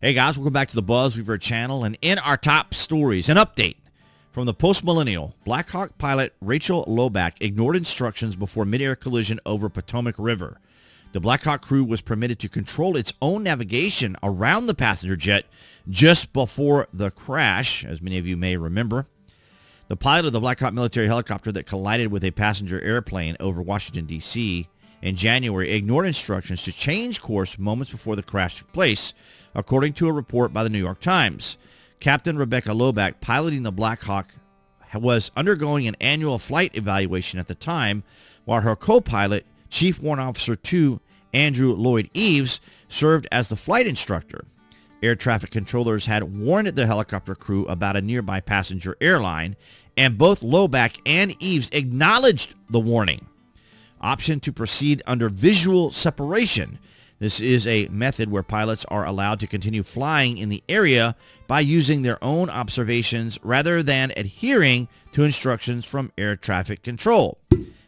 Hey guys, welcome back to the BuzWeaver channel, and in our top stories, an update from the post-millennial. Black Hawk pilot Rachel Lobach ignored instructions before mid-air collision over Potomac River. The Black Hawk crew was permitted to control its own navigation around the passenger jet just before the crash, as many of you may remember. The pilot of the Black Hawk military helicopter that collided with a passenger airplane over Washington, D.C. in January ignored instructions to change course moments before the crash took place, according to a report by the New York Times. Captain Rebecca Lobach, piloting the Black Hawk, was undergoing an annual flight evaluation at the time, while her co-pilot, Chief Warrant Officer 2 Andrew Loyd Eaves, served as the flight instructor. Air traffic controllers had warned the helicopter crew about a nearby passenger airline, and both Lobach and Eaves acknowledged the warning. Option to proceed under visual separation. This is a method where pilots are allowed to continue flying in the area by using their own observations rather than adhering to instructions from air traffic control.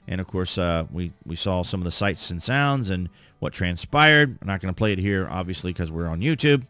And of course, we saw some of the sights and sounds and what transpired. I'm not going to play it here, obviously, because we're on YouTube.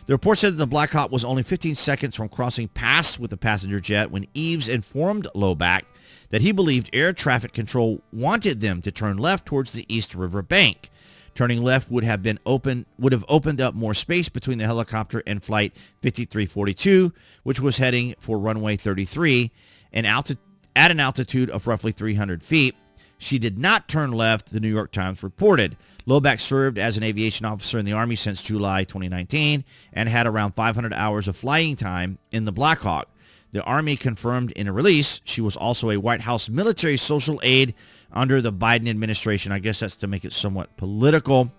The report said that the Black Hawk was only 15 seconds from crossing past with the passenger jet when Eaves informed Lobach that he believed air traffic control wanted them to turn left towards the East River bank. Turning left would have opened up more space between the helicopter and Flight 5342, which was heading for runway 33 and at an altitude of roughly 300 feet. She did not turn left, the New York Times reported. Lobach served as an aviation officer in the Army since July 2019 and had around 500 hours of flying time in the Black Hawk. The Army confirmed in a release she was also a White House military social aide under the Biden administration. I guess that's to make it somewhat political,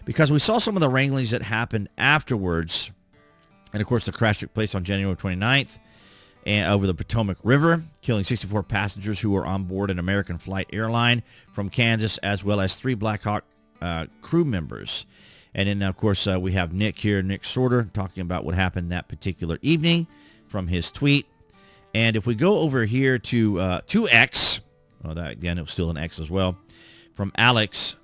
because we saw some of the wranglings that happened afterwards. And of course, the crash took place on January 29th and over the Potomac River, killing 64 passengers who were on board an American flight airline from Kansas, as well as 3 Black Hawk crew members. And then, of course, we have Nick here, Nick Sorter, talking about what happened that particular evening from his tweet. And if we go over here to X, well, that again, it was still an X as well, from Alex,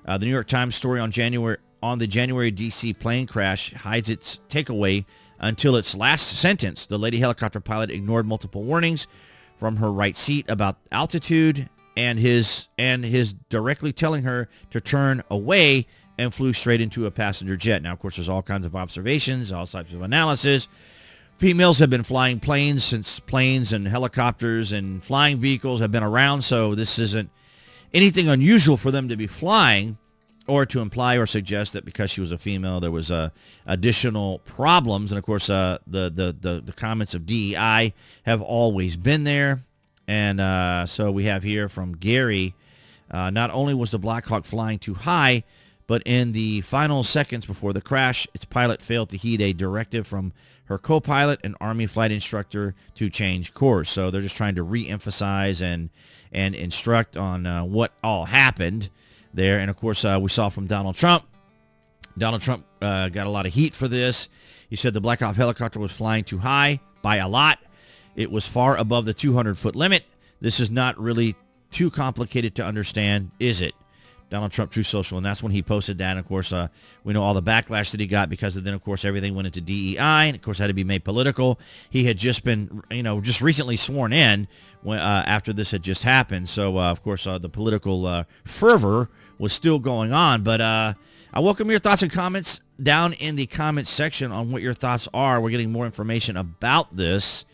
the New York Times story on the January D.C. plane crash hides its takeaway until its last sentence. The lady helicopter pilot ignored multiple warnings from her right seat about altitude and his directly telling her to turn away, and flew straight into a passenger jet. Now, of course, there's all kinds of observations, all types of analysis. Females have been flying planes since planes and helicopters and flying vehicles have been around, so this isn't anything unusual for them to be flying, or to imply or suggest that because she was a female there was additional problems. And of course, the comments of DEI have always been there. And so we have here from Gary, not only was the Black Hawk flying too high, but in the final seconds before the crash, its pilot failed to heed a directive from her co-pilot, an Army flight instructor, to change course. So they're just trying to re-emphasize and instruct on what all happened there. And of course, we saw from Donald Trump. Donald Trump got a lot of heat for this. He said the Black Hawk helicopter was flying too high by a lot. It was far above the 200-foot limit. This is not really too complicated to understand, is it? Donald Trump, Truth Social, and that's when he posted that. And of course, we know all the backlash that he got, because then, of course, everything went into DEI, and of course, had to be made political. He had just been, just recently sworn in when, after this had just happened. So, of course, the political fervor was still going on. But I welcome your thoughts and comments down in the comments section on what your thoughts are. We're getting more information about this,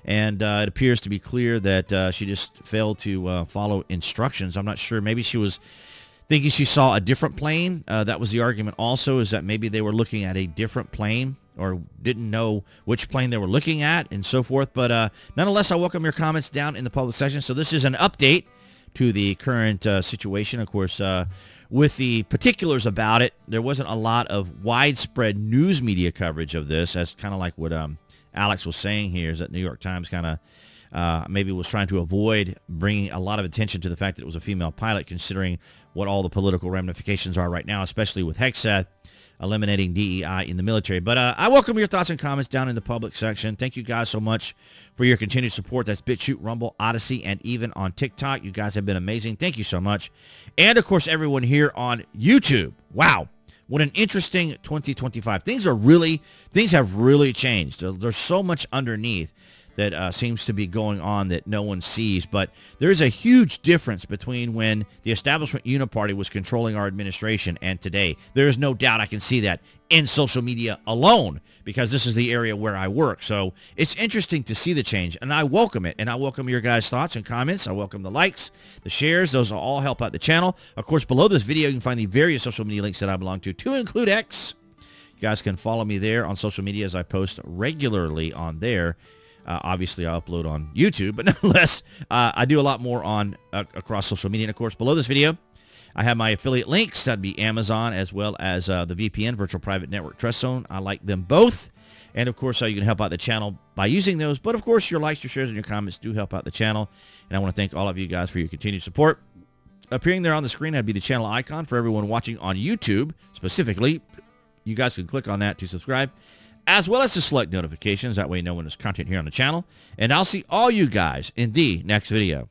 and it appears to be clear that she just failed to follow instructions. I'm not sure. Maybe she was thinking she saw a different plane. That was the argument also, is that maybe they were looking at a different plane or didn't know which plane they were looking at and so forth. But nonetheless, I welcome your comments down in the public section. So this is an update to the current situation. Of course, with the particulars about it, there wasn't a lot of widespread news media coverage of this. That's kind of like what Alex was saying here, is that New York Times kind of maybe was trying to avoid bringing a lot of attention to the fact that it was a female pilot, considering what all the political ramifications are right now, especially with Hegseth eliminating DEI in the military. But I welcome your thoughts and comments down in the public section. Thank you guys so much for your continued support. That's BitChute, Rumble, Odyssey, and even on TikTok. You guys have been amazing. Thank you so much. And, of course, everyone here on YouTube. Wow. What an interesting 2025. Things have really changed. There's so much underneath that seems to be going on that no one sees. But there's a huge difference between when the establishment uniparty was controlling our administration and today. There is no doubt I can see that in social media alone, because this is the area where I work. So it's interesting to see the change, and I welcome it. And I welcome your guys' thoughts and comments. I welcome the likes, the shares. Those will all help out the channel. Of course, below this video, you can find the various social media links that I belong to include X. You guys can follow me there on social media as I post regularly on there. Obviously, I upload on YouTube, but nonetheless, I do a lot more on across social media. And, of course, below this video, I have my affiliate links. That'd be Amazon as well as the VPN, Virtual Private Network Trust Zone. I like them both. And, of course, you can help out the channel by using those. But, of course, your likes, your shares, and your comments do help out the channel. And I want to thank all of you guys for your continued support. Appearing there on the screen, that'd be the channel icon for everyone watching on YouTube specifically. You guys can click on that to subscribe, as well as to select notifications. That way you know when there's content here on the channel. And I'll see all you guys in the next video.